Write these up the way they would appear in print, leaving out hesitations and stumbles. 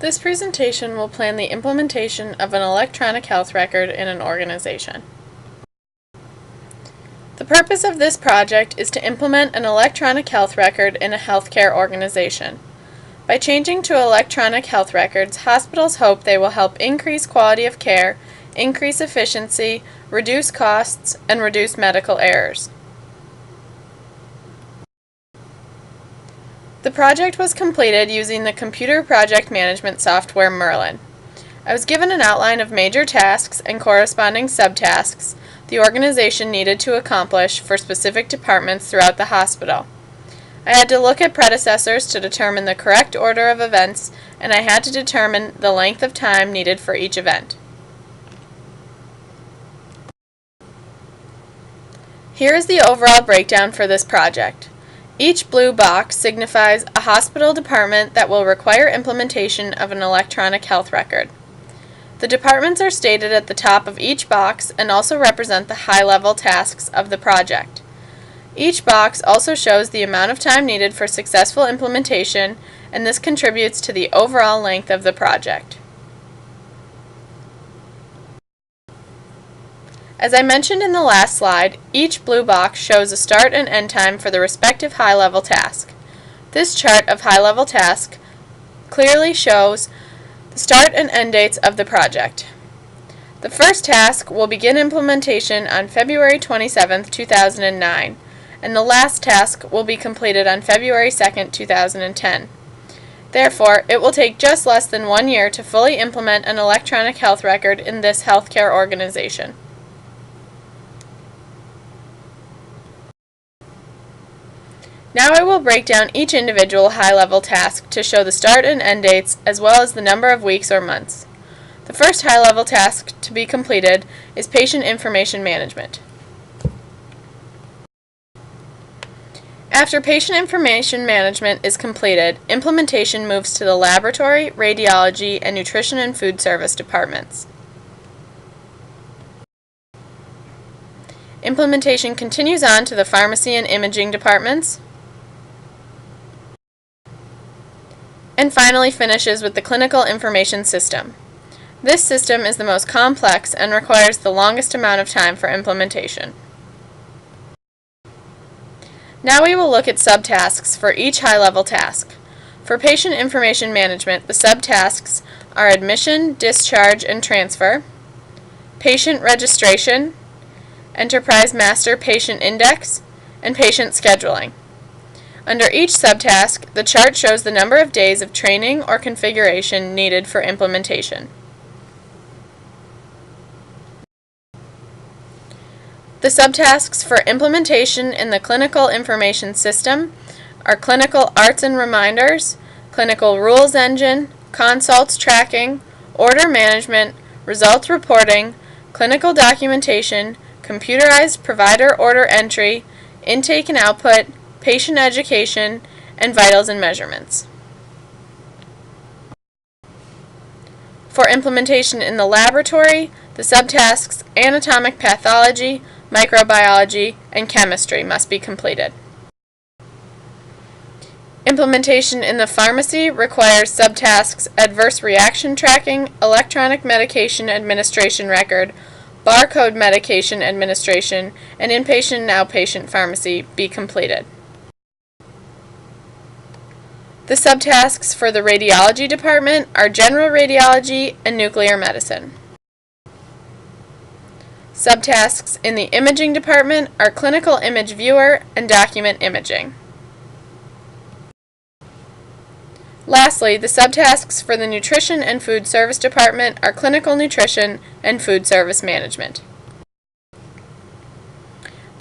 This presentation will plan the implementation of an electronic health record in an organization. The purpose of this project is to implement an electronic health record in a healthcare organization. By changing to electronic health records, hospitals hope they will help increase quality of care, increase efficiency, reduce costs, and reduce medical errors. The project was completed using the computer project management software Merlin. I was given an outline of major tasks and corresponding subtasks the organization needed to accomplish for specific departments throughout the hospital. I had to look at predecessors to determine the correct order of events, and I had to determine the length of time needed for each event. Here is the overall breakdown for this project. Each blue box signifies a hospital department that will require implementation of an electronic health record. The departments are stated at the top of each box and also represent the high-level tasks of the project. Each box also shows the amount of time needed for successful implementation, and this contributes to the overall length of the project. As I mentioned in the last slide, each blue box shows a start and end time for the respective high-level task. This chart of high-level task clearly shows the start and end dates of the project. The first task will begin implementation on February 27, 2009, and the last task will be completed on February 2, 2010. Therefore, it will take just less than 1 year to fully implement an electronic health record in this healthcare organization. Now I will break down each individual high-level task to show the start and end dates as well as the number of weeks or months. The first high-level task to be completed is patient information management. After patient information management is completed, implementation moves to the laboratory, radiology, and nutrition and food service departments. Implementation continues on to the pharmacy and imaging departments, and finally finishes with the clinical information system. This system is the most complex and requires the longest amount of time for implementation. Now we will look at subtasks for each high-level task. For patient information management, the subtasks are admission, discharge, and transfer, patient registration, enterprise master patient index, and patient scheduling. Under each subtask, the chart shows the number of days of training or configuration needed for implementation. The subtasks for implementation in the clinical information system are clinical arts and reminders, clinical rules engine, consults tracking, order management, results reporting, clinical documentation, computerized provider order entry, intake and output, patient education, and vitals and measurements. For implementation in the laboratory, the subtasks anatomic pathology, microbiology, and chemistry must be completed. Implementation in the pharmacy requires subtasks adverse reaction tracking, electronic medication administration record, barcode medication administration, and inpatient and outpatient pharmacy be completed. The subtasks for the radiology department are general radiology and nuclear medicine. Subtasks in the imaging department are clinical image viewer and document imaging. Lastly, the subtasks for the nutrition and food service department are clinical nutrition and food service management.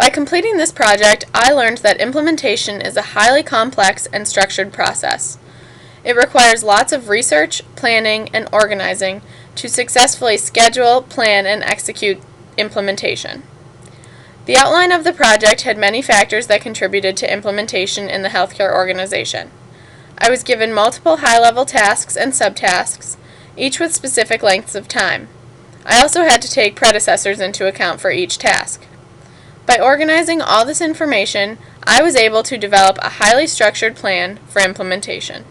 By completing this project, I learned that implementation is a highly complex and structured process. It requires lots of research, planning, and organizing to successfully schedule, plan, and execute implementation. The outline of the project had many factors that contributed to implementation in the healthcare organization. I was given multiple high-level tasks and subtasks, each with specific lengths of time. I also had to take predecessors into account for each task. By organizing all this information, I was able to develop a highly structured plan for implementation.